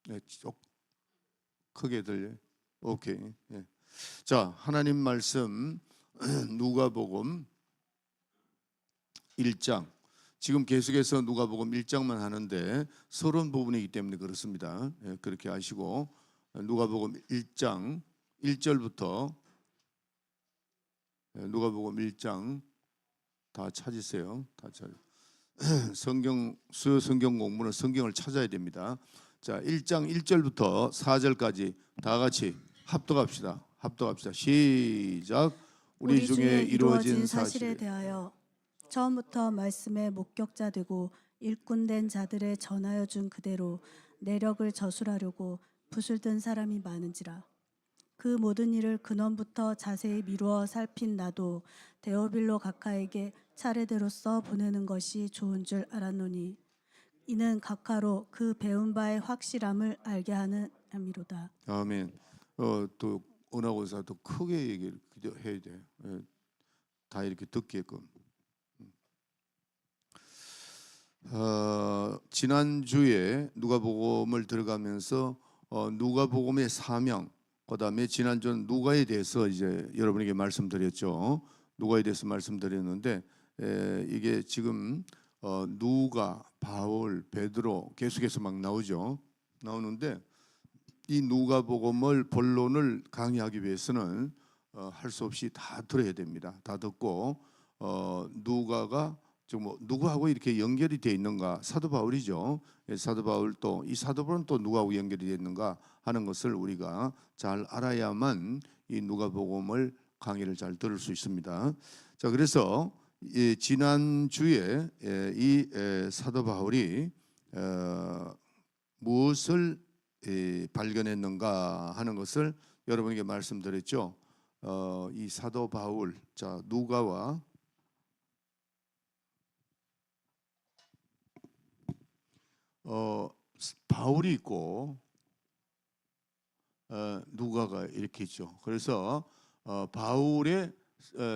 네, 좀 크게 들려. 오케이. 예. 자, 하나님 말씀 누가복음 1장. 지금 계속해서 누가복음 1장만 하는데 서론 부분이기 때문에 그렇습니다. 예, 그렇게 아시고 누가복음 1장 1절부터 누가복음 1장 다 찾으세요. 다 찾. 수요 성경 공부는 성경을 찾아야 됩니다. 자, 1장 1절부터 4절까지 다 같이 합독합시다. 합독합시다. 시작. 우리 중에 이루어진 사실에 사실에 대하여 처음부터 말씀의 목격자 되고 일꾼된 자들의 전하여 준 그대로 내력을 저술하려고 붓을 든 사람이 많은지라. 그 모든 일을 근원부터 자세히 미루어 살핀 나도 데오빌로 각하에게 차례대로 써 보내는 것이 좋은 줄 알았노니 이는 각하로 그 배운 바의 확실함을 알게 하는 함이로다. 아멘. 또 은하고사도 크게 얘기를 해야 돼. 예, 다 이렇게 듣게끔. 지난주에 누가복음을 들어가면서 누가복음의 사명, 그다음에 지난주는 누가에 대해서 이제 여러분에게 말씀드렸죠. 누가에 대해서 말씀드렸는데 이게 지금 누가, 바울, 베드로 계속해서 막 나오죠. 나오는데 이 누가복음을 본론을 강의하기 위해서는 할 수 없이 다 들어야 됩니다. 다 듣고 누가가 뭐 누구하고 이렇게 연결이 되어 있는가? 사도 바울이죠. 사도 바울 또 이 사도 바울은 또 누구하고 연결이 되어 있는가 하는 것을 우리가 잘 알아야만 이 누가복음을 강의를 잘 들을 수 있습니다. 자, 그래서 지난 주에 이 사도 바울이 무엇을 발견했는가 하는 것을 여러분에게 말씀드렸죠. 이 사도 바울, 자 누가와 바울이 있고 누가가 이렇게 있죠. 그래서 바울의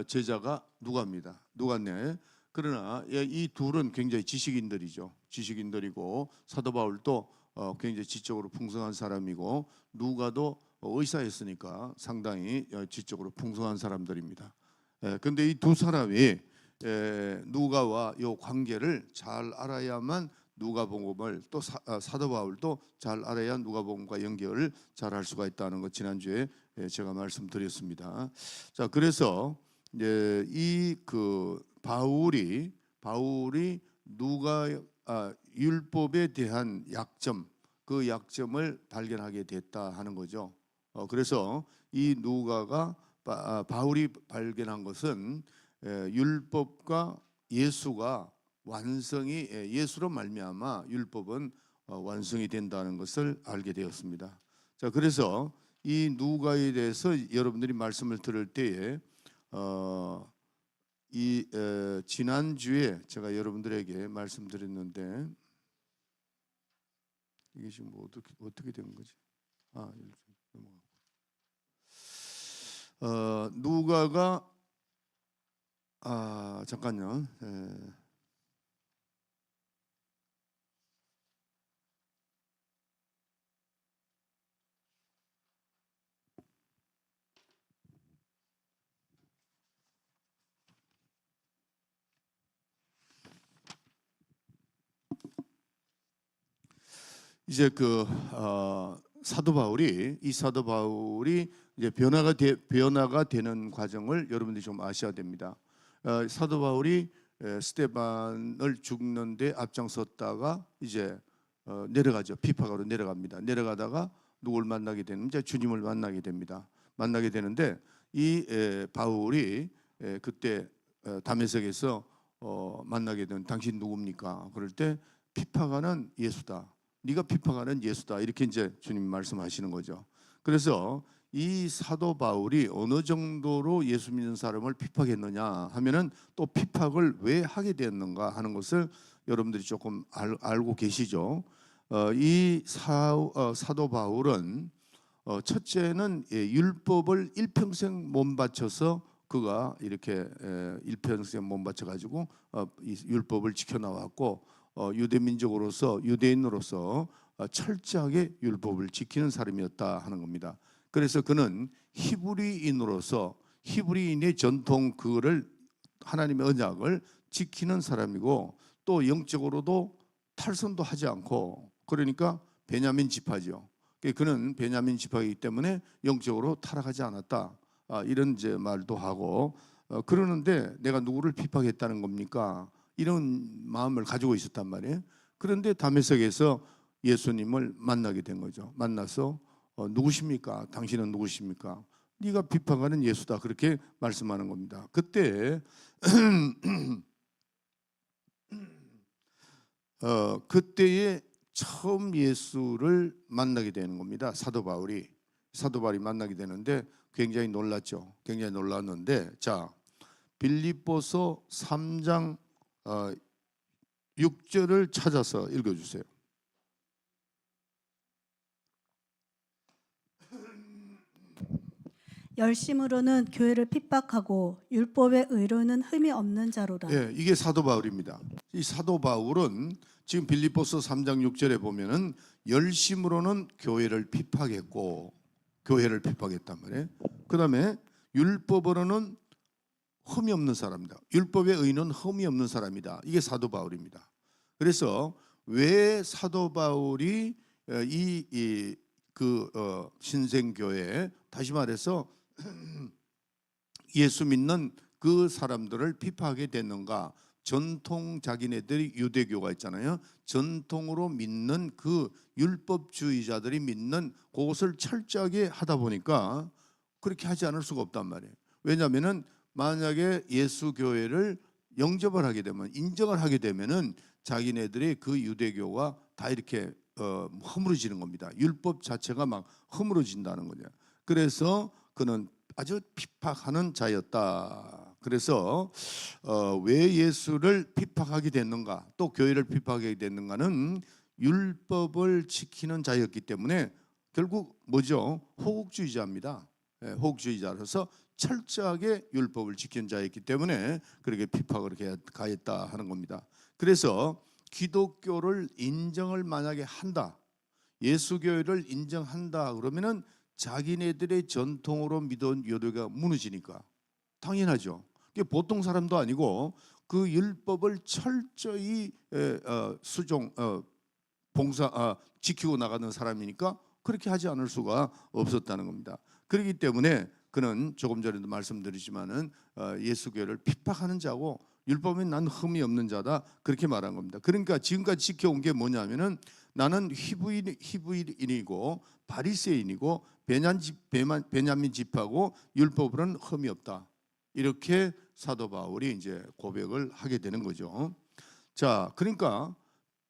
제자가 누가입니다. 누가네. 그러나 이 둘은 굉장히 지식인들이죠. 지식인들이고 사도 바울도 굉장히 지적으로 풍성한 사람이고 누가도 의사였으니까 상당히 지적으로 풍성한 사람들입니다. 그런데 이 두 사람이 누가와 이 관계를 잘 알아야만 누가복음을 또 사도 바울도 잘 알아야 누가복음과 연결을 잘 할 수가 있다는 것 지난주에 제가 말씀드렸습니다. 자, 그래서 이 그 바울이 누가 율법에 대한 약점, 그 약점을 발견하게 됐다 하는 거죠. 그래서 이 누가가 바울이 발견한 것은 율법과 예수가 완성이 예수로 말미암아 율법은 완성이 된다는 것을 알게 되었습니다. 자, 그래서 이 누가에 대해서 여러분들이 말씀을 들을 때에 지난 주에 제가 여러분들에게 말씀드렸는데 이게 지금 뭐 어떻게 된 거지? 누가가 잠깐요. 이제 그 사도 바울이 이제 변화가 되는 과정을 여러분들이 좀 아셔야 됩니다. 사도 바울이 스데반을 죽는데 앞장섰다가 이제 내려가죠. 비파가로 내려갑니다. 내려가다가 누굴 만나게 되는지 주님을 만나게 됩니다. 만나게 되는데 이 바울이 그때 다메섹에서 만나게 된 당신 누굽니까? 그럴 때 비파가는 예수다. 네가 비판하는 예수다. 이렇게 이제 주님 말씀하시는 거죠. 그래서 이 사도 바울이 어느 정도로 예수 믿는 사람을 핍박했느냐 하면은 또 핍박을 왜 하게 되었는가 하는 것을 여러분들이 조금 알고 계시죠. 이 사도 바울은 첫째는 율법을 일평생 몸바쳐서 그가 이렇게 일평생 몸바쳐 가지고 이 율법을 지켜 나왔고 유대민족으로서 유대인으로서 철저하게 율법을 지키는 사람이었다 하는 겁니다. 그래서 그는 히브리인으로서 히브리인의 전통 그거를 하나님의 언약을 지키는 사람이고 또 영적으로도 탈선도 하지 않고 그러니까 베냐민 지파죠. 그는 베냐민 지파이기 때문에 영적으로 타락하지 않았다. 이런 이제 말도 하고 그러는데 내가 누구를 핍박했다는 겁니까? 이런 마음을 가지고 있었단 말이에요. 그런데 다메섹에서 예수님을 만나게 된 거죠. 만나서 누구십니까? 당신은 누구십니까? 네가 비판하는 예수다 그렇게 말씀하는 겁니다. 그때 그때에 처음 예수를 만나게 되는 겁니다. 사도 바울이 만나게 되는데 굉장히 놀랐죠. 굉장히 놀랐는데 자 빌립보서 3장 6절을 찾아서 읽어주세요. 열심으로는 교회를 핍박하고 율법의 의로는 흠이 없는 자로다. 예, 이게 사도 바울입니다. 이 사도 바울은 지금 빌립보서 3장 6절에 보면은 열심으로는 교회를 핍박했고 교회를 핍박했단 말이에요. 그다음에 율법으로는 흠이 없는 사람이다. 율법의 의는 흠이 없는 사람이다. 이게 사도 바울입니다. 그래서 왜 사도 바울이 신생교회 다시 말해서 예수 믿는 그 사람들을 비판하게 됐는가? 전통 자기네들이 유대교가 있잖아요. 전통으로 믿는 그 율법주의자들이 믿는 그것을 철저하게 하다 보니까 그렇게 하지 않을 수가 없단 말이에요. 왜냐하면은 만약에 예수 교회를 영접을 하게 되면 인정을 하게 되면은 자기네들의 그 유대교가 다 이렇게 허물어지는 겁니다. 율법 자체가 막 허물어진다는 거죠. 그래서 그는 아주 핍박하는 자였다. 그래서 왜 예수를 핍박하게 됐는가, 또 교회를 핍박하게 됐는가는 율법을 지키는 자였기 때문에 결국 뭐죠? 호국주의자입니다. 호국주의자로서 철저하게 율법을 지키는 자였기 때문에 그렇게 핍박을 가했다 하는 겁니다. 그래서 기독교를 인정을 만약에 한다, 예수교회를 인정한다 그러면은 자기네들의 전통으로 믿은 유대가 무너지니까 당연하죠. 그게 보통 사람도 아니고 그 율법을 철저히 지키고 나가는 사람이니까 그렇게 하지 않을 수가 없었다는 겁니다. 그렇기 때문에 그는 조금 전에도 말씀드리지만은 예수교회를 핍박하는 자고 율법에 난 흠이 없는 자다 그렇게 말한 겁니다. 그러니까 지금까지 지켜온 게 뭐냐면은 나는 히브리인이고 바리새인이고 베냐민 집하고 율법으로는 흠이 없다. 이렇게 사도 바울이 이제 고백을 하게 되는 거죠. 자, 그러니까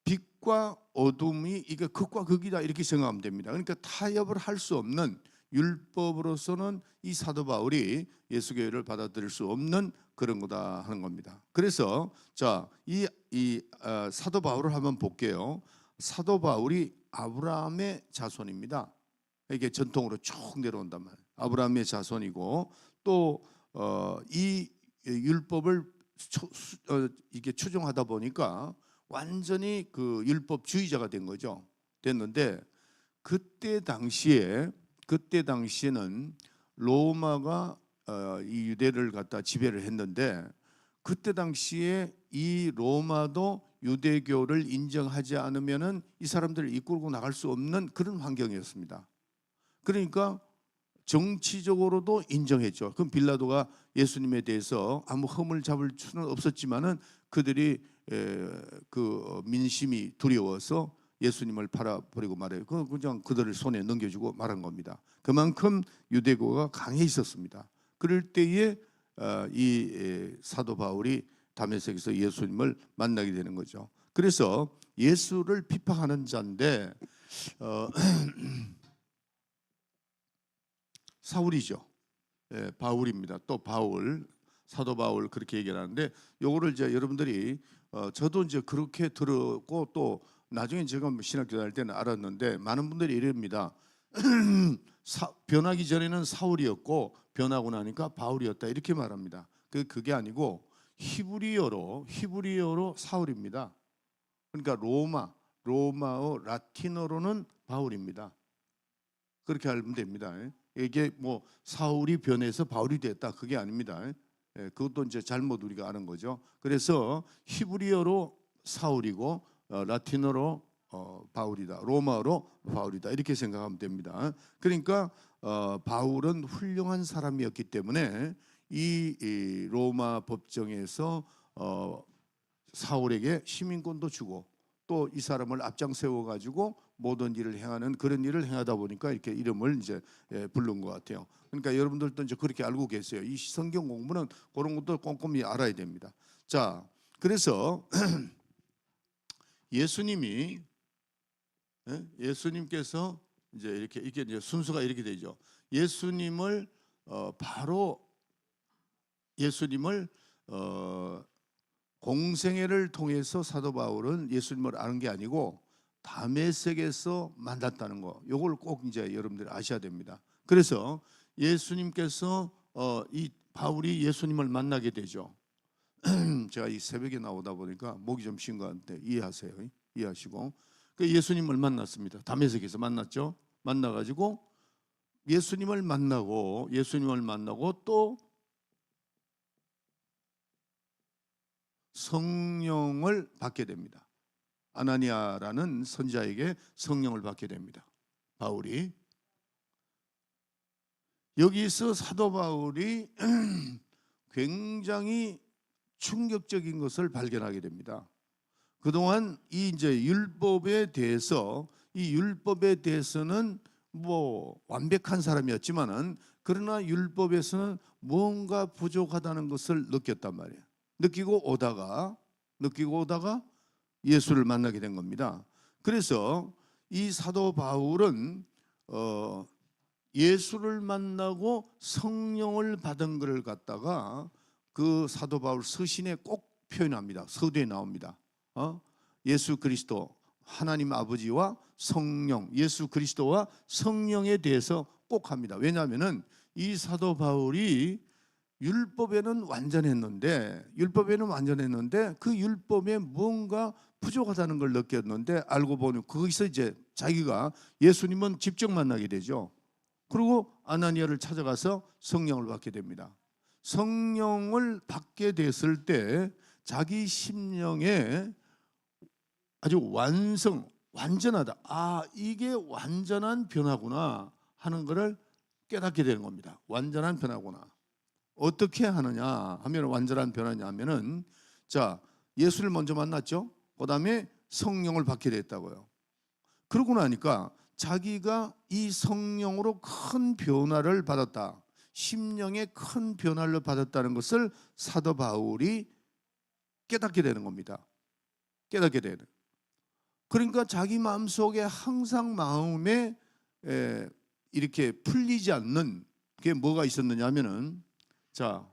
빛과 어둠이 이게 극과 극이다 이렇게 생각하면 됩니다. 그러니까 타협을 할 수 없는 율법으로서는 이 사도 바울이 예수교회를 받아들일 수 없는 그런 거다 하는 겁니다. 그래서 자, 사도 바울을 한번 볼게요. 사도 바울이 아브라함의 자손입니다. 이게 전통으로 쭉 내려온단 말이에요. 아브라함의 자손이고 또 이 율법을 이게 추종하다 보니까 완전히 그 율법주의자가 된 거죠. 됐는데 그때 당시에는 로마가 이 유대를 갖다 지배를 했는데 그때 당시에 이 로마도 유대교를 인정하지 않으면은 이 사람들을 이끌고 나갈 수 없는 그런 환경이었습니다. 그러니까 정치적으로도 인정했죠. 그럼 빌라도가 예수님에 대해서 아무 흠을 잡을 수는 없었지만은 그들이 그 민심이 두려워서 예수님을 팔아버리고 말해요. 그냥 그들을 손에 넘겨주고 말한 겁니다. 그만큼 유대교가 강해 있었습니다. 그럴 때에 이 사도 바울이 다메섹에서 예수님을 만나게 되는 거죠. 그래서 예수를 비판하는 자인데 사울이죠. 바울입니다. 또 바울, 사도 바울 그렇게 얘기를 하는데 요거를 이제 여러분들이 저도 이제 그렇게 들었고 또 나중에 제가 신학교 다닐 때는 알았는데 많은 분들이 이럽니다. 변하기 전에는 사울이었고 변하고 나니까 바울이었다 이렇게 말합니다. 그게 아니고 히브리어로 사울입니다. 그러니까 로마어 라틴어로는 바울입니다. 그렇게 알면 됩니다. 이게 뭐 사울이 변해서 바울이 됐다 그게 아닙니다. 그것도 이제 잘못 우리가 아는 거죠. 그래서 히브리어로 사울이고 라틴어로 바울이다. 로마어로 바울이다. 이렇게 생각하면 됩니다. 그러니까 바울은 훌륭한 사람이었기 때문에 이 로마 법정에서 사울에게 시민권도 주고 또 이 사람을 앞장 세워 가지고 모든 일을 행하는 그런 일을 행하다 보니까 이렇게 이름을 이제 부른 것 같아요. 그러니까 여러분들도 이제 그렇게 알고 계세요. 이 성경 공부는 그런 것도 꼼꼼히 알아야 됩니다. 자, 그래서 예수님께서 이제 이렇게 이제 순서가 이렇게 되죠. 예수님을 공생애를 통해서 사도 바울은 예수님을 아는 게 아니고 다메섹에서 만났다는 거. 요걸 꼭 이제 여러분들이 아셔야 됩니다. 그래서 예수님께서 이 바울이 예수님을 만나게 되죠. 제가 이 새벽에 나오다 보니까 목이 좀 쉰 것 같은데 이해하세요. 이해하시고 그 예수님을 만났습니다. 다메섹에서 만났죠. 만나가지고 예수님을 만나고 또 성령을 받게 됩니다. 아나니아라는 선지자에게 성령을 받게 됩니다. 바울이 여기서 사도 바울이 굉장히 충격적인 것을 발견하게 됩니다. 그동안 이 이제 율법에 대해서는 뭐 완벽한 사람이었지만은 그러나 율법에서는 무언가 부족하다는 것을 느꼈단 말이에요. 느끼고 오다가 예수를 만나게 된 겁니다. 그래서 이 사도 바울은 예수를 만나고 성령을 받은 것을 갖다가 그 사도 바울 서신에 꼭 표현합니다. 서두에 나옵니다. 예수 그리스도 하나님 아버지와 성령, 예수 그리스도와 성령에 대해서 꼭 합니다. 왜냐하면은 이 사도 바울이 율법에는 완전했는데 그 율법에 뭔가 부족하다는 걸 느꼈는데 알고 보니 거기서 이제 자기가 예수님은 직접 만나게 되죠. 그리고 아나니아를 찾아가서 성령을 받게 됩니다. 성령을 받게 됐을 때 자기 심령에 아주 완전하다. 이게 완전한 변화구나 하는 것을 깨닫게 되는 겁니다. 완전한 변화구나. 어떻게 하느냐 하면 완전한 변화냐 하면은 자, 예수를 먼저 만났죠. 그다음에 성령을 받게 됐다고요. 그러고 나니까 자기가 이 성령으로 큰 변화를 받았다. 심령의 큰 변화를 받았다는 것을 사도 바울이 깨닫게 되는 겁니다. 깨닫게 되는. 그러니까 자기 마음속에 항상 마음에 이렇게 풀리지 않는 게 뭐가 있었느냐 하면은 자,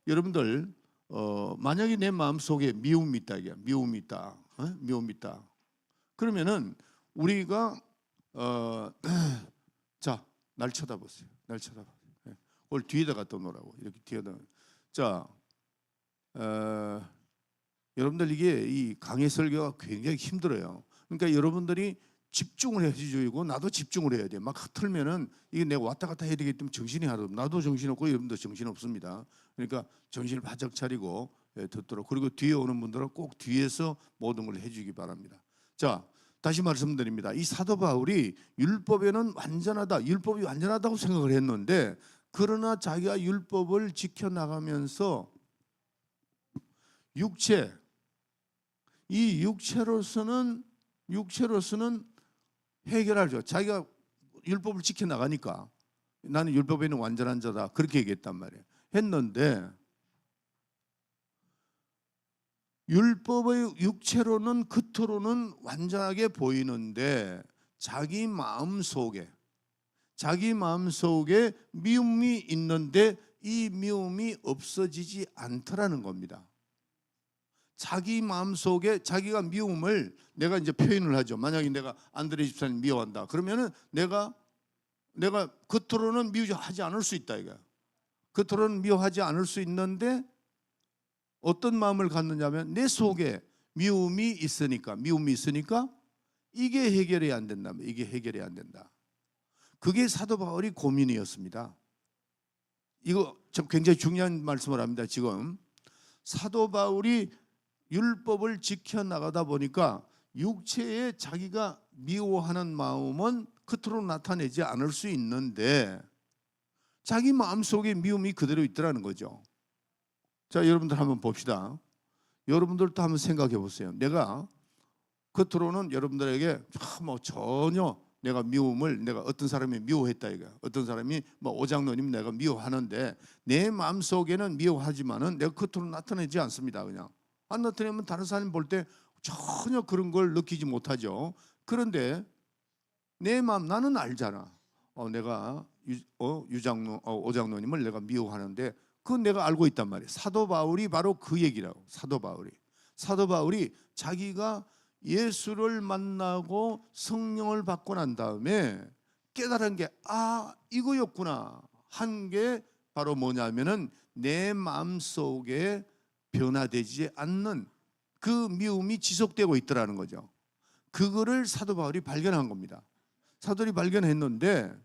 여러분들 만약에 내 마음속에 미움이 있다 이게 미움이 있다. 그러면은 우리가 자, 날 쳐다보세요. 그걸 뒤에다 갖다 놓으라고. 이렇게 뒤에다. 자, 여러분들 이게 이 강의 설교가 굉장히 힘들어요. 그러니까 여러분들이 집중을 해주고 나도 집중을 해야 돼. 막 틀면은 이게 내가 왔다 갔다 해야 되기 때문에 정신이 하나도 나도 정신 없고 여러분도 정신 없습니다. 그러니까 정신을 바짝 차리고 듣도록. 그리고 뒤에 오는 분들은 꼭 뒤에서 모든 걸 해주기 바랍니다. 자, 다시 말씀드립니다. 이 사도 바울이 율법이 완전하다고 생각을 했는데 그러나 자기가 율법을 지켜나가면서 육체로서는 해결하죠. 자기가 율법을 지켜나가니까 나는 율법에는 완전한 자다 그렇게 얘기했단 말이에요. 했는데 율법의 육체로는 겉으로는 완전하게 보이는데 자기 마음속에 미움이 있는데 이 미움이 없어지지 않더라는 겁니다. 자기 마음속에 자기가 미움을 내가 이제 표현을 하죠. 만약에 내가 안드레 집사님 미워한다. 그러면은 내가 겉으로는 미워하지 않을 수 있다 이거야. 겉으로는 미워하지 않을 수 있는데 어떤 마음을 갖느냐면 내 속에 미움이 있으니까 이게 해결이 안 된다면 이게 해결이 안 된다. 그게 사도 바울이 고민이었습니다. 이거 참 굉장히 중요한 말씀을 합니다. 지금 사도 바울이 율법을 지켜나가다 보니까 육체에 자기가 미워하는 마음은 겉으로 나타내지 않을 수 있는데 자기 마음속에 미움이 그대로 있더라는 거죠. 자, 여러분들 한번 봅시다. 여러분들도 한번 생각해 보세요. 내가 겉으로는 여러분들에게 뭐 전혀 내가 미움을 내가 어떤 사람이 미워했다 이거. 어떤 사람이 뭐 오장로님 내가 미워하는데 내 마음속에는 미워하지만은 내가 겉으로 나타내지 않습니다. 그냥 안 나타내면 다른 사람이 볼 때 전혀 그런 걸 느끼지 못하죠. 그런데 내 마음 나는 알잖아. 내가 유장로 오장로님을 내가 미워하는데 그건 내가 알고 있단 말이에요. 사도 바울이 바로 그 얘기라고. 사도 바울이 자기가 예수를 만나고 성령을 받고 난 다음에 깨달은 게 이거였구나 한 게 바로 뭐냐면은 내 마음속에 변화되지 않는 그 미움이 지속되고 있더라는 거죠. 그거를 사도 바울이 발견한 겁니다. 사도들이 발견했는데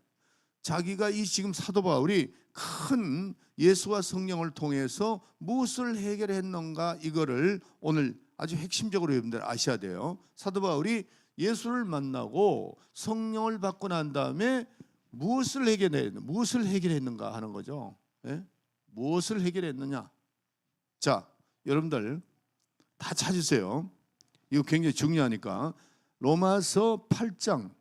자기가 이 지금 사도 바울이 큰 예수와 성령을 통해서 무엇을 해결했는가 이거를 오늘 아주 핵심적으로 여러분들 아셔야 돼요. 사도 바울이 예수를 만나고 성령을 받고 난 다음에 무엇을 해결했는가 하는 거죠. 예? 무엇을 해결했느냐? 자, 여러분들 다 찾으세요. 이거 굉장히 중요하니까 로마서 8장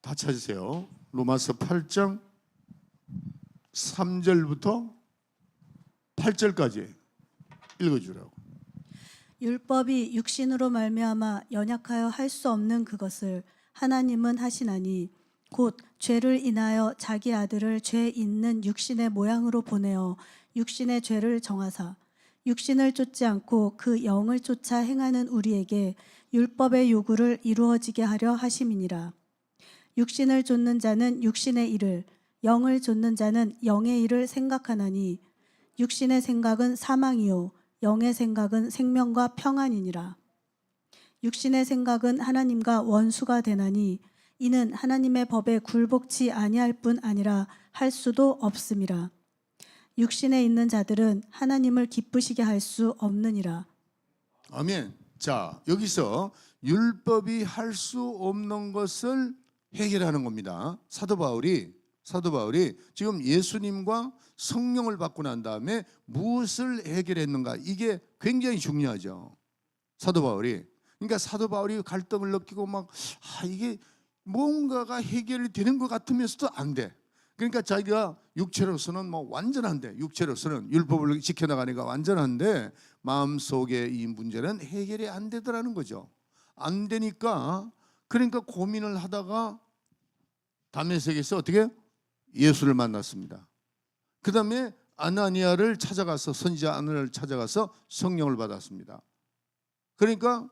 다 찾으세요. 로마서 8장 3절부터 8절까지 읽어주라고. 율법이 육신으로 말미암아 연약하여 할 수 없는 그것을 하나님은 하시나니 곧 죄를 인하여 자기 아들을 죄 있는 육신의 모양으로 보내어 육신의 죄를 정하사 육신을 쫓지 않고 그 영을 쫓아 행하는 우리에게 율법의 요구를 이루어지게 하려 하심이니라. 육신을 쫓는 자는 육신의 일을, 영을 쫓는 자는 영의 일을 생각하나니 육신의 생각은 사망이요 영의 생각은 생명과 평안이니라. 육신의 생각은 하나님과 원수가 되나니 이는 하나님의 법에 굴복치 아니할 뿐 아니라 할 수도 없음이라. 육신에 있는 자들은 하나님을 기쁘시게 할 수 없느니라. 아멘. 자, 여기서 율법이 할 수 없는 것을 해결하는 겁니다. 사도 바울이 지금 예수님과 성령을 받고 난 다음에 무엇을 해결했는가 이게 굉장히 중요하죠. 사도 바울이 갈등을 느끼고 막 이게 뭔가가 해결이 되는 것 같으면서도 안 돼. 그러니까 자기가 육체로서는 뭐 완전한데 육체로서는 율법을 지켜나가니까 완전한데 마음속에 이 문제는 해결이 안 되더라는 거죠. 안 되니까 그러니까 고민을 하다가 다메섹에서 어떻게 예수를 만났습니다. 그 다음에 아나니아를 찾아가서 선지자 아나니아를 찾아가서 성령을 받았습니다. 그러니까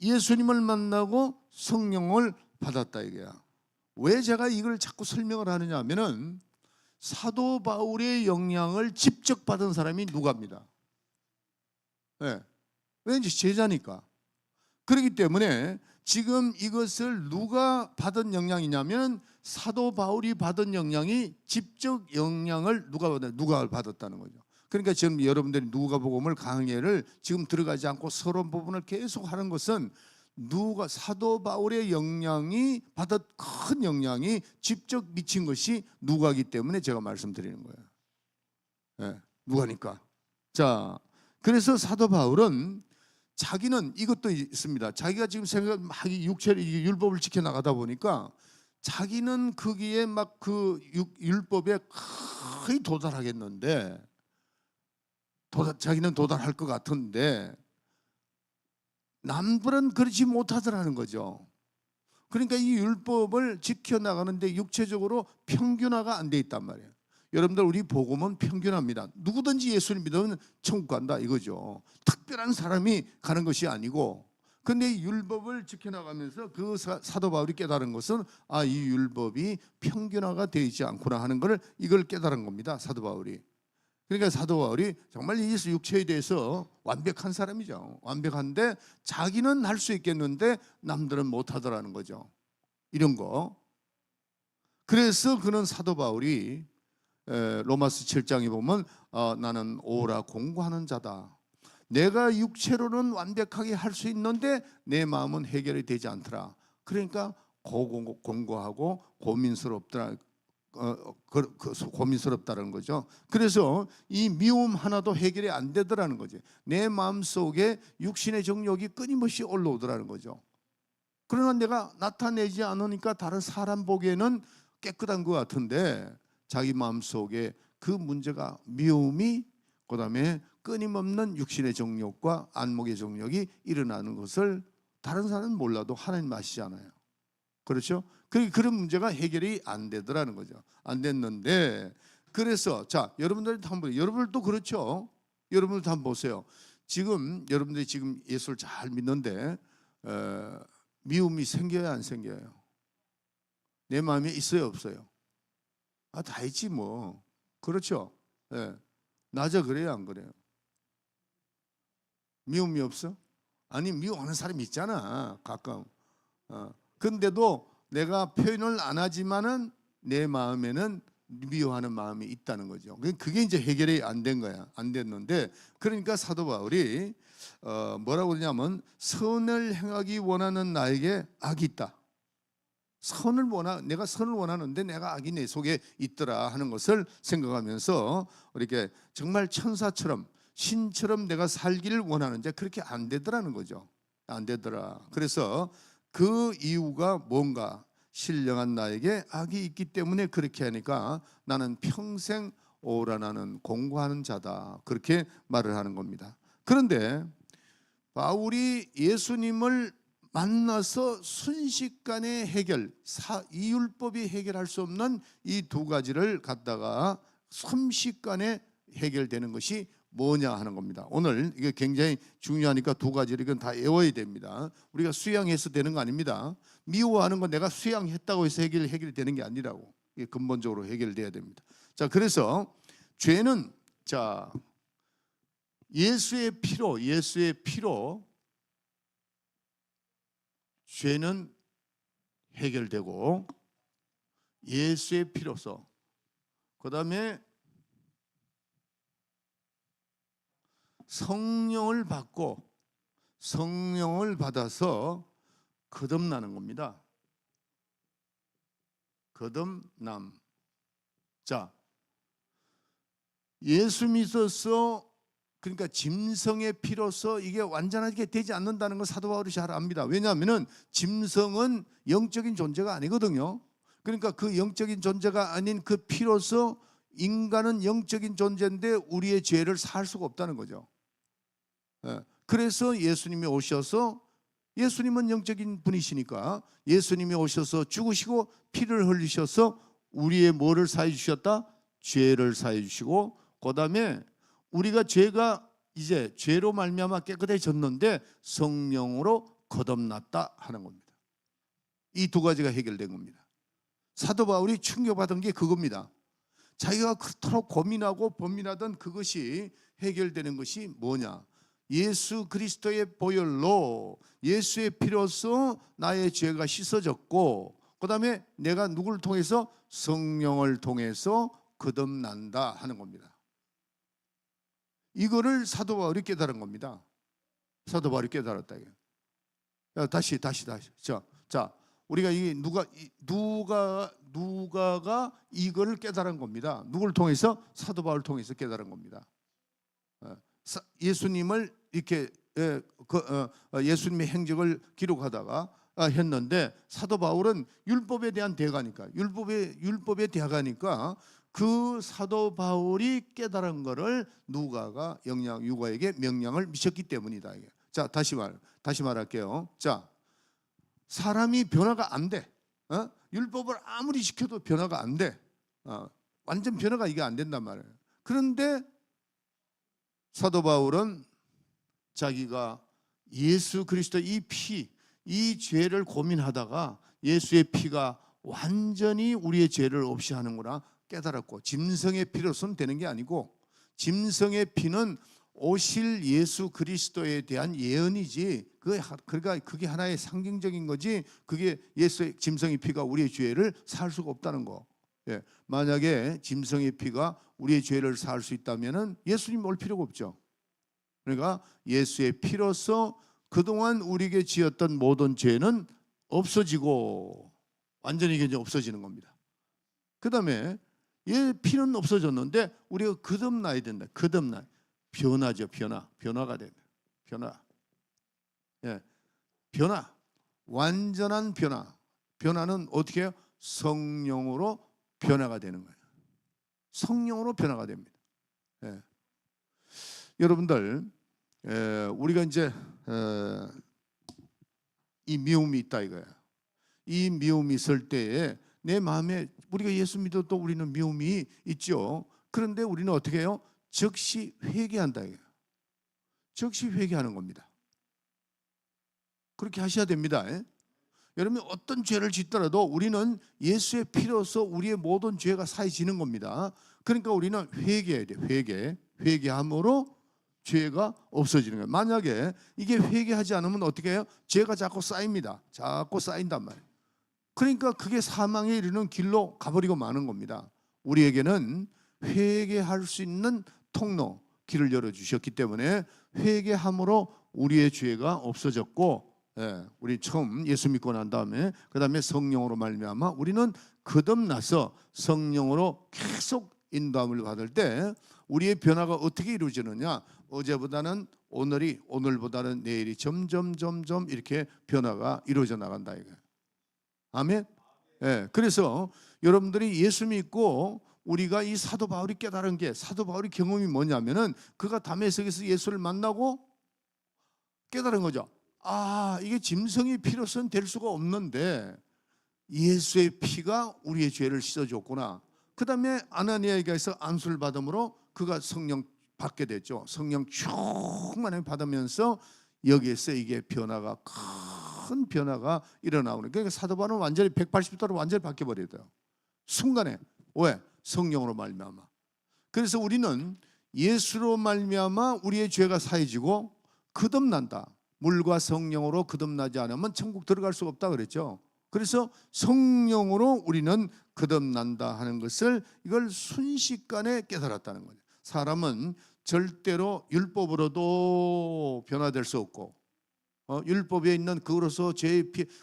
예수님을 만나고 성령을 받았다 이게야. 왜 제가 이걸 자꾸 설명을 하느냐 하면은 사도 바울의 영향을 직접 받은 사람이 누가입니다. 네. 왠지 제자니까. 그렇기 때문에 지금 이것을 누가 받은 영향이냐면 사도 바울이 받은 영향이 직접 영향을 누가 받았다는 거죠. 그러니까 지금 여러분들이 누가복음을 강해를 지금 들어가지 않고 서론 부분을 계속 하는 것은 사도 바울의 영향이 큰 영향이 직접 미친 것이 누가이기 때문에 제가 말씀드리는 거예요. 네, 누가니까. 자, 그래서 사도 바울은 자기는 이것도 있습니다. 자기가 지금 육체를 율법을 지켜 나가다 보니까 자기는 거기에 막 그 율법에 거의 도달하겠는데 자기는 도달할 것 같은데 남들은 그렇지 못하더라는 거죠. 그러니까 이 율법을 지켜나가는데 육체적으로 평균화가 안 돼 있단 말이에요. 여러분들 우리 복음은 평균합니다. 누구든지 예수를 믿으면 천국 간다 이거죠. 특별한 사람이 가는 것이 아니고 근데 이 율법을 지켜나가면서 그 사도 바울이 깨달은 것은 이 율법이 평균화가 되어 있지 않구나 하는 걸 이걸 깨달은 겁니다. 사도 바울이. 그러니까 사도 바울이 정말 이 육체에 대해서 완벽한 사람이죠. 완벽한데 자기는 할 수 있겠는데 남들은 못하더라는 거죠. 이런 거. 그래서 그는 사도 바울이 로마서 7장에 보면 나는 오라 공고하는 자다. 내가 육체로는 완벽하게 할 수 있는데 내 마음은 해결이 되지 않더라. 그러니까 공고하고 고민스럽더라. 고민스럽다는 거죠. 그래서 이 미움 하나도 해결이 안 되더라는 거죠. 내 마음속에 육신의 정욕이 끊임없이 올라오더라는 거죠. 그러나 내가 나타내지 않으니까 다른 사람 보기에는 깨끗한 것 같은데 자기 마음속에 그 문제가 미움이 그다음에 끊임없는 육신의 정욕과 안목의 정욕이 일어나는 것을 다른 사람은 몰라도 하나님 아시잖아요. 그렇죠? 그런 문제가 해결이 안 되더라는 거죠. 안 됐는데 그래서 자 여러분들도 한번 여러분들도 그렇죠. 여러분들도 한번 보세요. 지금 여러분들이 지금 예수를 잘 믿는데 미움이 생겨요, 안 생겨요? 내 마음에 있어요, 없어요? 다 있지 뭐. 그렇죠? 예. 낮아 그래요, 안 그래요? 미움이 없어? 아니 미워하는 사람이 있잖아, 가끔. 근데도 내가 표현을 안 하지만은 내 마음에는 미워하는 마음이 있다는 거죠. 그게 이제 해결이 안 된 거야. 안 됐는데 그러니까 사도 바울이 뭐라고 그러냐면 선을 행하기 원하는 나에게 악이 있다. 내가 선을 원하는데 내가 악이 내 속에 있더라 하는 것을 생각하면서 이렇게 정말 천사처럼 신처럼 내가 살기를 원하는데 그렇게 안 되더라는 거죠. 안 되더라. 그래서 그 이유가 뭔가 신령한 나에게 악이 있기 때문에 그렇게 하니까 나는 평생 오라나는 공고하는 자다. 그렇게 말을 하는 겁니다. 그런데 바울이 예수님을 만나서 순식간에 이 율법이 해결할 수 없는 이 두 가지를 갖다가 순식간에 해결되는 것이 뭐냐 하는 겁니다. 오늘 이게 굉장히 중요하니까 두 가지를 이건 다 외워야 됩니다. 우리가 수양해서 되는 거 아닙니다. 미워하는 건 내가 수양했다고 해서 해결이 되는 게 아니라고. 이게 근본적으로 해결돼야 됩니다. 자, 그래서 죄는 자 예수의 피로 죄는 해결되고 예수의 피로서 그다음에 성령을 받아서 거듭나는 겁니다. 거듭남. 자, 예수 믿어서 그러니까 짐승의 피로서 이게 완전하게 되지 않는다는 걸 사도 바울이 잘 압니다. 왜냐하면 짐승은 영적인 존재가 아니거든요. 그러니까 그 영적인 존재가 아닌 그 피로서 인간은 영적인 존재인데 우리의 죄를 살 수가 없다는 거죠. 그래서 예수님이 오셔서 예수님은 영적인 분이시니까 예수님이 오셔서 죽으시고 피를 흘리셔서 우리의 뭐를 사해 주셨다? 죄를 사해 주시고 그다음에 우리가 이제 죄로 말미암아 깨끗해졌는데 성령으로 거듭났다 하는 겁니다. 이 두 가지가 해결된 겁니다. 사도 바울이 충격받은 게 그겁니다. 자기가 그토록 고민하고 범민하던 그것이 해결되는 것이 뭐냐? 예수 그리스도의 보혈로 예수의 피로서 나의 죄가 씻어졌고 그다음에 내가 누구를 통해서 성령을 통해서 거듭난다 하는 겁니다. 이거를 사도 바울이 깨달은 겁니다. 사도 바울이 깨달았다. 다시. 자, 우리가 이 누가가 이거를 깨달은 겁니다. 누구를 통해서? 사도 바울을 통해서 깨달은 겁니다. 예수님을 이렇게 예수님의 행적을 기록하다가 했는데 사도 바울은 율법에 대한 대가니까 율법의 대가니까 그 사도 바울이 깨달은 것을 유가에게 명령을 미쳤기 때문이다. 자, 다시 말할게요. 자, 사람이 변화가 안 돼. 율법을 아무리 지켜도 변화가 안 돼. 완전 변화가 이게 안 된단 말이에요. 그런데 사도 바울은 자기가 예수 그리스도 이 죄를 고민하다가 예수의 피가 완전히 우리의 죄를 없이 하는구나 깨달았고 짐승의 피로서는 되는 게 아니고 짐승의 피는 오실 예수 그리스도에 대한 예언이지. 그러니까 그게 하나의 상징적인 거지. 그게 예수의 짐승의 피가 우리의 죄를 살 수가 없다는 거. 예. 만약에 짐승의 피가 우리의 죄를 살 수 있다면은 예수님 올 필요가 없죠. 그러니까 예수의 피로서 그동안 우리에게 지었던 모든 죄는 없어지고 완전히 이제 없어지는 겁니다. 그다음에 얘 피는 없어졌는데 우리가 거듭나야 된다. 거듭나. 변화죠. 변화가 됩니다. 예. 변화. 완전한 변화. 변화는 어떻게 해요? 성령으로 변화가 되는 거예요. 성령으로 변화가 됩니다. 예. 여러분들, 우리가 이제 이 미움이 있다 이거야. 이 미움이 있을 때에 내 마음에 우리가 예수 믿어도 우리는 미움이 있죠. 그런데 우리는 어떻게 해요? 즉시 회개한다 이거야. 즉시 회개하는 겁니다. 그렇게 하셔야 됩니다. 여러분 어떤 죄를 짓더라도 우리는 예수의 피로서 우리의 모든 죄가 사해지는 겁니다. 그러니까 우리는 회개해야 돼요. 회개함으로 죄가 없어지는 거예요. 만약에 이게 회개하지 않으면 어떻게 해요? 죄가 자꾸 쌓입니다. 자꾸 쌓인단 말이에요. 그러니까 그게 사망에 이르는 길로 가버리고 마는 겁니다. 우리에게는 회개할 수 있는 통로, 길을 열어주셨기 때문에 회개함으로 우리의 죄가 없어졌고, 우리 처음 예수 믿고 난 다음에 그 다음에 성령으로 말미암아 우리는 거듭나서 성령으로 계속 인도함을 받을 때 우리의 변화가 어떻게 이루어지느냐? 어제보다는 오늘보다는 내일이 점점 이렇게 변화가 이루어져 나간다 이거예요. 아멘. 그래서 여러분들이 예수 믿고 우리가 이 사도 바울이 깨달은 게, 사도 바울이 경험이 뭐냐면은 그가 다메섹에서 예수를 만나고 깨달은 거죠. 이게 짐승의 피로서는 될 수가 없는데 예수의 피가 우리의 죄를 씻어줬구나. 그 다음에 아나니아에게 서 안수를 받음으로 그가 성령 받게 됐죠. 성령 충만히 받으면서 여기에서 이게 변화가, 큰 변화가 일어나오는. 그러니까 사도 바울은 완전히 180도로 완전히 바뀌어버려요. 순간에. 왜? 성령으로 말미암아. 그래서 우리는 예수로 말미암아 우리의 죄가 사해지고 거듭난다. 물과 성령으로 거듭나지 않으면 천국 들어갈 수가 없다 그랬죠. 그래서 성령으로 우리는 거듭난다 하는 것을, 이걸 순식간에 깨달았다는 거죠. 사람은 절대로 율법으로도 변화될 수 없고, 율법에 있는 그로서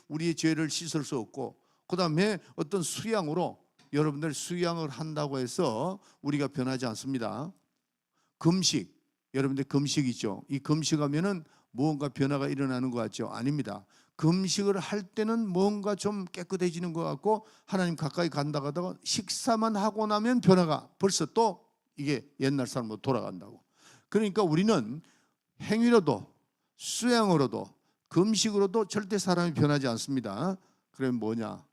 우리의 죄를 씻을 수 없고, 그 다음에 어떤 수양으로, 여러분들 수양을 한다고 해서 우리가 변하지 않습니다. 금식, 여러분들 금식 있죠. 이 금식하면은 무언가 변화가 일어나는 것 같죠? 아닙니다. 금식을 할 때는 뭔가 좀 깨끗해지는 것 같고 하나님 가까이 간다 하다가 식사만 하고 나면 변화가 벌써 또 이게 옛날 사람으로 돌아간다고. 그러니까 우리는 행위로도 수양으로도 금식으로도 절대 사람이 변하지 않습니다. 그럼 뭐냐?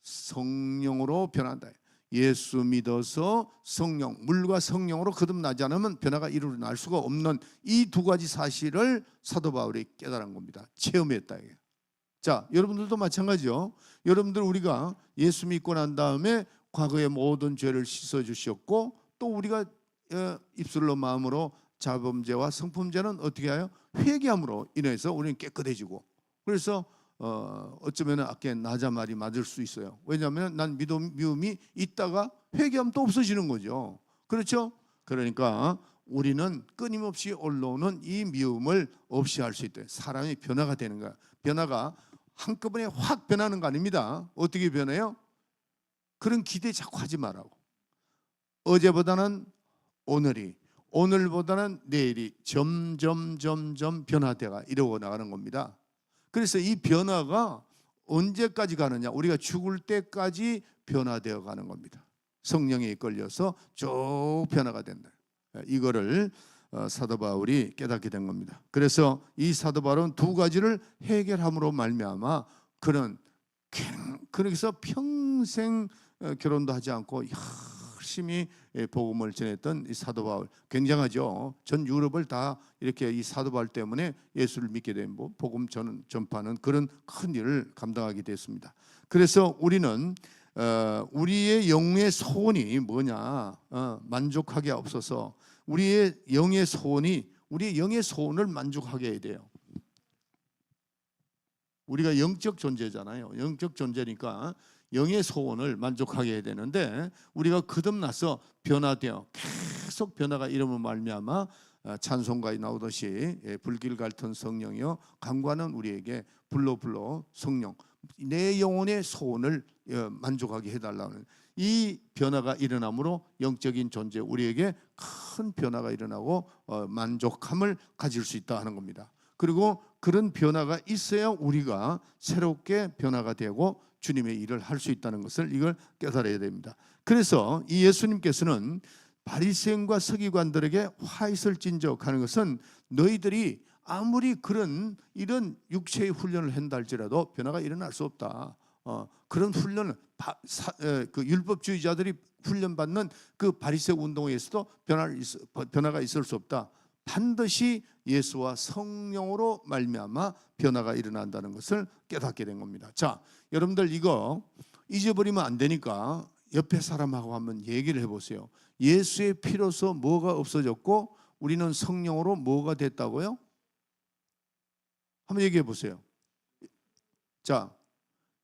성령으로 변한다. 예수 믿어서 성령, 물과 성령으로 거듭나지 않으면 변화가 일어날 수가 없는 이 두 가지 사실을 사도 바울이 깨달은 겁니다. 체험했다. 자, 여러분들도 마찬가지요. 여러분들 우리가 예수 믿고 난 다음에 과거의 모든 죄를 씻어 주셨고, 또 우리가 입술로 마음으로 자범죄와 성품죄는 어떻게 해요? 회개함으로 인해서 우리는 깨끗해지고, 그래서 어쩌면 아까 나자 말이 맞을 수 있어요. 왜냐하면 난 미움이 있다가 회개하면 또 없어지는 거죠. 그렇죠? 그러니까 우리는 끊임없이 올라오는 이 미움을 없이 할 수 있다. 사람이 변화가 되는 거야. 변화가 한꺼번에 확 변하는 거 아닙니다. 어떻게 변해요? 그런 기대 자꾸 하지 말라고. 어제보다는 오늘보다는 내일이 점점 변화되가 이러고 나가는 겁니다. 그래서 이 변화가 언제까지 가느냐? 우리가 죽을 때까지 변화되어 가는 겁니다. 성령에 이끌려서 쭉 변화가 된다. 이거를 사도 바울이 깨닫게 된 겁니다. 그래서 이 사도 바울은 두 가지를 해결함으로 말미암아 그래서 평생 결혼도 하지 않고 열심히 복음을 전했던 이 사도 바울, 굉장하죠. 전 유럽을 다 이렇게 이 사도 바울 때문에 예수를 믿게 된 복음 전파하는 그런 큰 일을 감당하게 됐습니다. 그래서 우리는 우리의 영의 소원이 뭐냐? 만족하게 없어서 우리의 영의 소원이 우리의 영의 소원을 만족하게 해야 돼요. 우리가 영적 존재잖아요. 영적 존재니까 영의 소원을 만족하게 해야 되는데 우리가 거듭나서 변화되어 계속 변화가 이름을 말미암아 찬송가에 나오듯이 불길 같은 성령이여 강구하는 우리에게 불러 성령 내 영혼의 소원을 만족하게 해달라는 이 변화가 일어남으로 영적인 존재 우리에게 큰 변화가 일어나고 만족함을 가질 수 있다 하는 겁니다. 그리고 그런 변화가 있어야 우리가 새롭게 변화가 되고 주님의 일을 할 수 있다는 것을 이걸 깨달아야 됩니다. 그래서 이 예수님께서는 바리새인과 서기관들에게 화 있을진저 하는 것은 너희들이 아무리 이런 육체의 훈련을 한다 할지라도 변화가 일어날 수 없다. 그런 훈련을 그 율법주의자들이 훈련받는 그 바리새 운동에서도 변화가 있을 수 없다. 반드시 예수와 성령으로 말미암아 변화가 일어난다는 것을 깨닫게 된 겁니다. 자, 여러분들 이거 잊어버리면 안 되니까 옆에 사람하고 한번 얘기를 해보세요. 예수의 피로서 뭐가 없어졌고 우리는 성령으로 뭐가 됐다고요? 한번 얘기해 보세요. 자,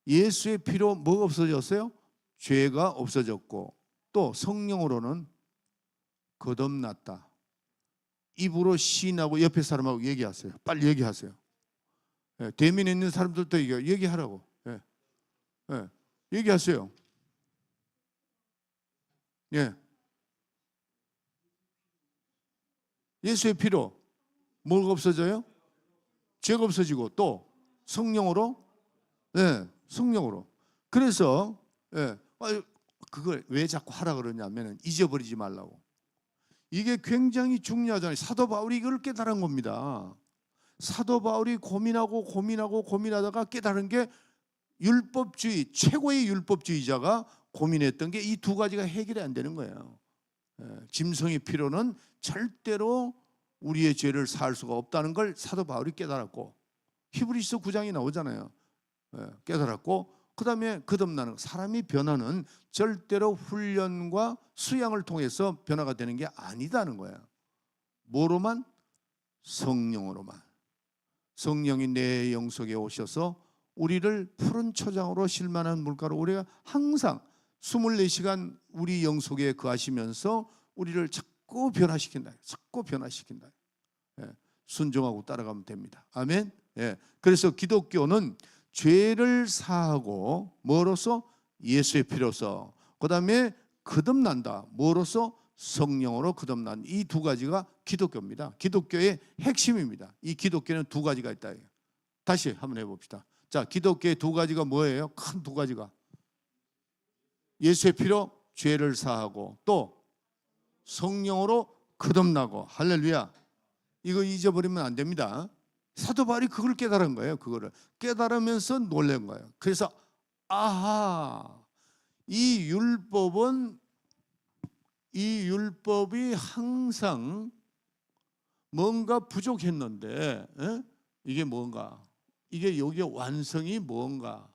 예수의 피로 뭐가 없어졌어요? 죄가 없어졌고 또 성령으로는 거듭났다. 입으로 시인하고 옆에 사람하고 얘기하세요. 빨리 얘기하세요. 대면에 있는 사람들도 얘기하라고. 얘기하세요. 예수의 피로 뭐가 없어져요? 죄가 없어지고 또 성령으로, 성령으로. 그래서 그걸 왜 자꾸 하라 그러냐면 잊어버리지 말라고. 이게 굉장히 중요하잖아요. 사도 바울이 이걸 깨달은 겁니다. 사도 바울이 고민하다가 깨달은 게 율법주의, 최고의 율법주의자가 고민했던 게 이 두 가지가 해결이 안 되는 거예요. 짐승의 피로는 절대로 우리의 죄를 사할 수가 없다는 걸 사도 바울이 깨달았고 히브리서 9장이 나오잖아요. 깨달았고 그 다음에 거듭나는 사람이 변화는 절대로 훈련과 수양을 통해서 변화가 되는 게 아니다는 거예요. 뭐로만? 성령으로만. 성령이 내 영속에 오셔서 우리를 푸른 초장으로 실만한 물가로 우리가 항상 24시간 우리 영속에 거하시면서 우리를 자꾸 변화시킨다. 자꾸 변화시킨다. 순종하고 따라가면 됩니다. 아멘. 그래서 기독교는 죄를 사하고 뭐로서? 예수의 피로서. 그 다음에 거듭난다. 뭐로서? 성령으로 거듭난 이 두 가지가 기독교입니다. 기독교의 핵심입니다. 이 기독교는 두 가지가 있다. 다시 한번 해봅시다. 자, 기독교의 두 가지가 뭐예요? 큰 두 가지가 예수의 피로 죄를 사하고 또 성령으로 거듭나고. 할렐루야. 이거 잊어버리면 안 됩니다. 사도 바울이 그걸 깨달은 거예요. 그거를 깨달으면서 놀란 거예요. 그래서 아하, 이 율법이 항상 뭔가 부족했는데 이게 뭔가, 이게 여기에 완성이 뭔가,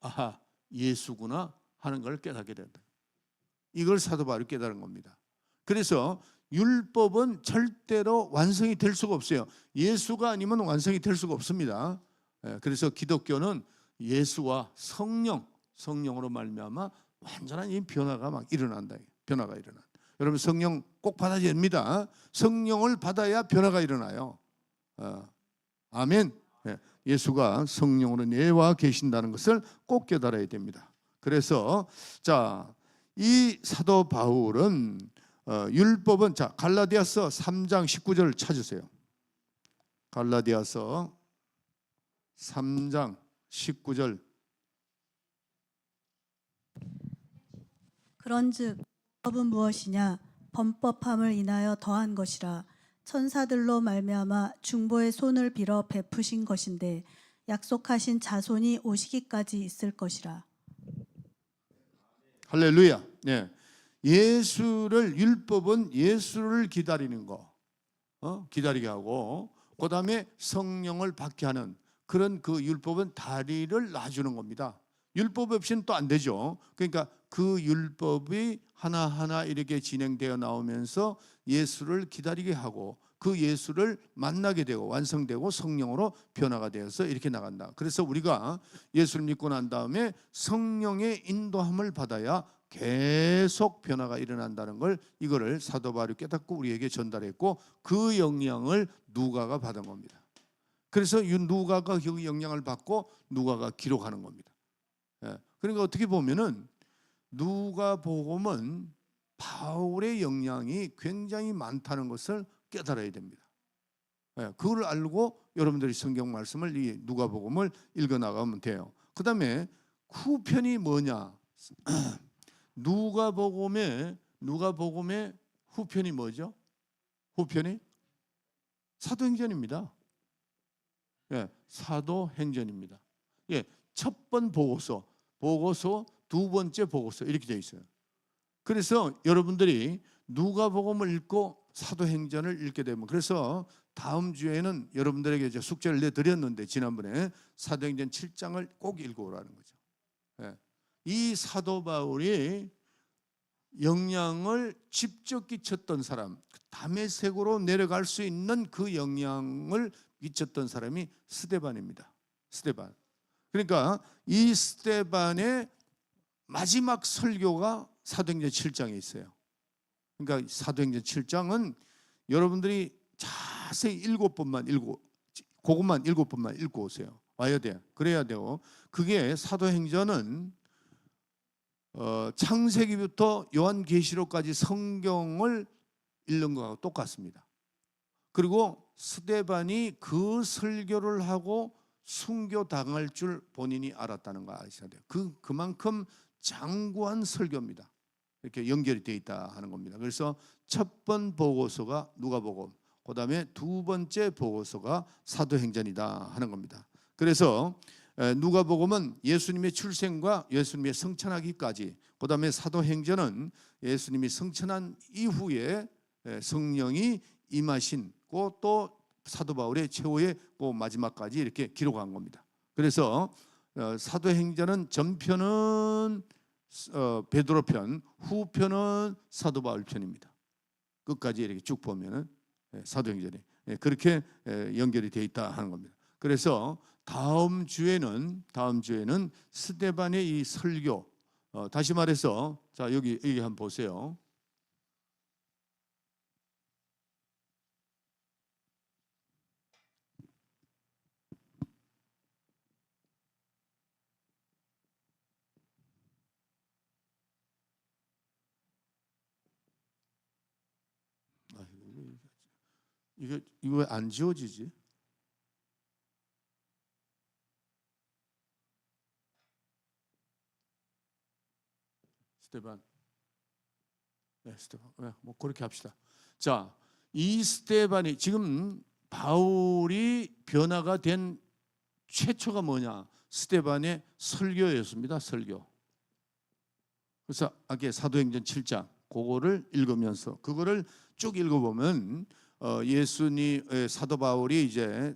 아하, 예수구나 하는 걸 깨닫게 된다. 이걸 사도 바울이 깨달은 겁니다. 그래서 율법은 절대로 완성이 될 수가 없어요. 예수가 아니면 완성이 될 수가 없습니다. 그래서 기독교는 예수와 성령으로 말미암아 완전한 이 변화가 막 일어난다. 변화가 일어난다. 여러분 성령 꼭 받아야 됩니다. 성령을 받아야 변화가 일어나요. 아멘. 예수가 성령으로 내와 계신다는 것을 꼭 깨달아야 됩니다. 그래서 자, 이 사도 바울은 율법은, 자, 갈라디아서 3장 19절을 찾으세요. 갈라디아서 3장 19절. 그런즉 법은 무엇이냐? 범법함을 인하여 더한 것이라. 천사들로 말미암아 중보의 손을 빌어 베푸신 것인데 약속하신 자손이 오시기까지 있을 것이라. 할렐루야. 율법은 예수를 기다리는 거, 기다리게 하고, 그 다음에 성령을 받게 하는 그런 그 율법은 다리를 놔주는 겁니다. 율법 없이는 또 안 되죠. 그러니까 그 율법이 하나하나 이렇게 진행되어 나오면서 예수를 기다리게 하고 그 예수를 만나게 되고 완성되고 성령으로 변화가 되어서 이렇게 나간다. 그래서 우리가 예수를 믿고 난 다음에 성령의 인도함을 받아야 계속 변화가 일어난다는 걸, 이거를 사도 바울이 깨닫고 우리에게 전달했고, 그 영향을 누가가 받은 겁니다. 그래서 이 누가가 그 영향을 받고 누가가 기록하는 겁니다. 그러니까 어떻게 보면은 누가복음은 바울의 영향이 굉장히 많다는 것을 깨달아야 됩니다. 그걸 알고 여러분들이 성경 말씀을, 이 누가복음을 읽어 나가면 돼요. 그 다음에 후편이 뭐냐? 누가복음의 후편이 뭐죠? 후편이 사도행전입니다. 사도행전입니다. 첫 번 보고서, 두 번째 보고서 이렇게 되어 있어요. 그래서 여러분들이 누가복음을 읽고 사도행전을 읽게 되면, 그래서 다음 주에는 여러분들에게 이제 숙제를 내드렸는데, 지난번에 사도행전 7장을 꼭 읽어오라는 거죠. 이 사도 바울이 영향을 직접 끼쳤던 사람, 다메섹으로 내려갈 수 있는 그 영향을 끼쳤던 사람이 스데반입니다. 스데반. 그러니까 이 스데반의 마지막 설교가 사도행전 7장에 있어요. 그러니까 사도행전 7장은 여러분들이 자세히 7번만 읽고, 그것만 7번만 읽고 오세요. 와야 돼요. 그래야 돼요. 그게 사도행전은 창세기부터 요한계시록까지 성경을 읽는 거하고 똑같습니다. 그리고 스데반이 그 설교를 하고 순교당할 줄 본인이 알았다는 거 아셔야 돼요. 그만큼 장구한 설교입니다. 이렇게 연결이 되어 있다 하는 겁니다. 그래서 첫 번 보고서가 누가복음, 그 다음에 두 번째 보고서가 사도행전이다 하는 겁니다. 그래서 누가복음은 예수님의 출생과 예수님의 성천하기까지, 그 다음에 사도행전은 예수님이 성천한 이후에 성령이 임하신, 또 사도 바울의 최후의 그 마지막까지 이렇게 기록한 겁니다. 그래서 사도행전은 전편은 베드로 편, 후편은 사도 바울 편입니다. 끝까지 이렇게 쭉 보면은 사도행전이 그렇게 연결이 되어 있다 하는 겁니다. 그래서 다음 주에는 스데반의 이 설교, 다시 말해서, 자 여기 한번 보세요. 이거 왜 안 지워지지? 스데반. 스데반. 뭐 그렇게 합시다. 자, 이 스데반이 지금 바울이 변화가 된 최초가 뭐냐? 스데반의 설교였습니다. 설교. 그래서 아까 사도행전 7장 그거를 읽으면서, 그거를 쭉 읽어보면 예수님, 사도 바울이 이제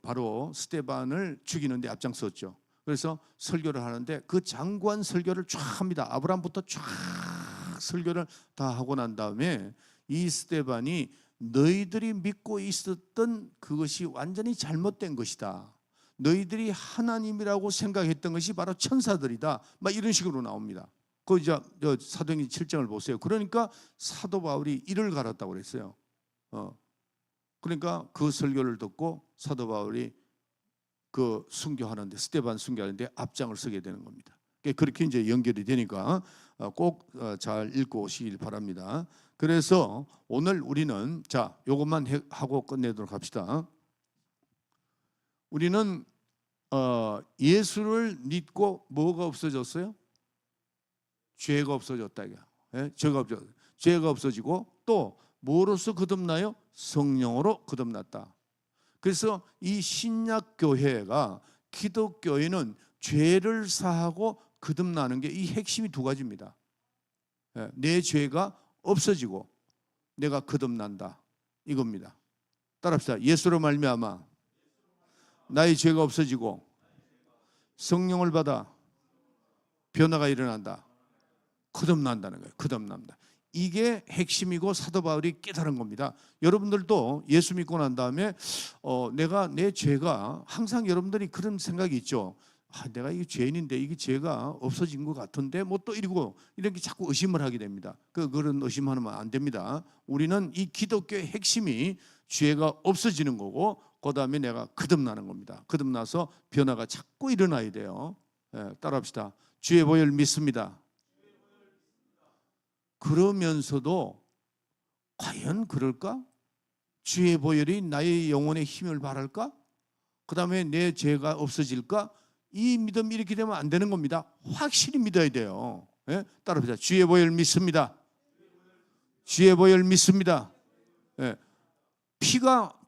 바로 스데반을 죽이는데 앞장섰죠. 그래서 설교를 하는데 그 장구한 설교를 쫙 합니다. 아브라함부터 쫙 설교를 다 하고 난 다음에 이 스데반이 너희들이 믿고 있었던 그것이 완전히 잘못된 것이다. 너희들이 하나님이라고 생각했던 것이 바로 천사들이다. 막 이런 식으로 나옵니다. 그 이제 사도행전 7장을 보세요. 그러니까 사도 바울이 이를 갈았다고 그랬어요. 그러니까 그 설교를 듣고 사도 바울이 그 순교하는데, 스데반 순교하는데 앞장을 서게 되는 겁니다. 그렇게 이제 연결이 되니까 꼭 잘 읽고 오시길 바랍니다. 그래서 오늘 우리는 자 요것만 하고 끝내도록 합시다. 우리는 예수를 믿고 뭐가 없어졌어요? 죄가 없어졌다. 죄가 없어지고 또 뭐로서 거듭나요? 성령으로 거듭났다. 그래서 이 신약교회가, 기독교회는 죄를 사하고 거듭나는 게 이 핵심이 두 가지입니다. 내 죄가 없어지고 내가 거듭난다, 이겁니다. 따라합시다. 예수로 말미암아 나의 죄가 없어지고 성령을 받아 변화가 일어난다. 거듭난다는 거예요. 거듭난다. 이게 핵심이고 사도 바울이 깨달은 겁니다. 여러분들도 예수 믿고 난 다음에 내가 내 죄가 항상 여러분들이 그런 생각이 있죠. 내가 이 죄인인데 이게 죄가 없어진 것 같은데 뭐 또 이러고 이렇게 자꾸 의심을 하게 됩니다. 그런 의심하면 안 됩니다. 우리는 이 기독교의 핵심이 죄가 없어지는 거고 그 다음에 내가 거듭나는 겁니다. 거듭나서 변화가 자꾸 일어나야 돼요. 따라합시다. 주의 보혈 믿습니다. 그러면서도 과연 그럴까? 주의 보혈이 나의 영혼의 힘을 발할까? 그 다음에 내 죄가 없어질까? 이 믿음이 이렇게 되면 안 되는 겁니다. 확실히 믿어야 돼요. 따라합시다. 주의 보혈 믿습니다. 주의 보혈 믿습니다.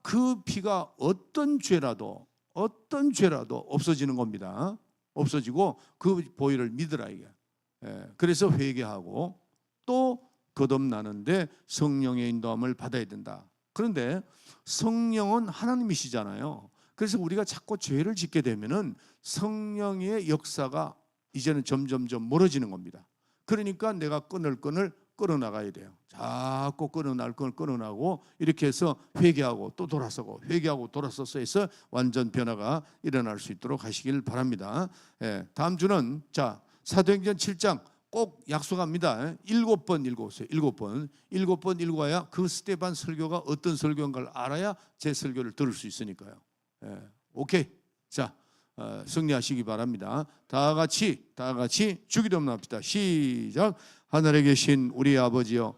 그 피가 어떤 죄라도 없어지는 겁니다. 없어지고 그 보혈을 믿으라 이게. 그래서 회개하고 또 거듭나는데 성령의 인도함을 받아야 된다. 그런데 성령은 하나님이시잖아요. 그래서 우리가 자꾸 죄를 짓게 되면은 성령의 역사가 이제는 점점점 멀어지는 겁니다. 그러니까 내가 끈을 끌어나가야 돼요. 자꾸 끌어날 걸 끌어나고 이렇게 해서 회개하고 또 돌아서고 회개하고 돌아서서 해서 완전 변화가 일어날 수 있도록 하시길 바랍니다. 다음 주는 사도행전 7장 꼭 약속합니다. 7번 읽어보세요. 7번 읽어야 그 스데반 설교가 어떤 설교인가를 알아야 제 설교를 들을 수 있으니까요. 오케이. 승리하시기 바랍니다. 다 같이 주기도문 합시다. 시작. 하늘에 계신 우리 아버지여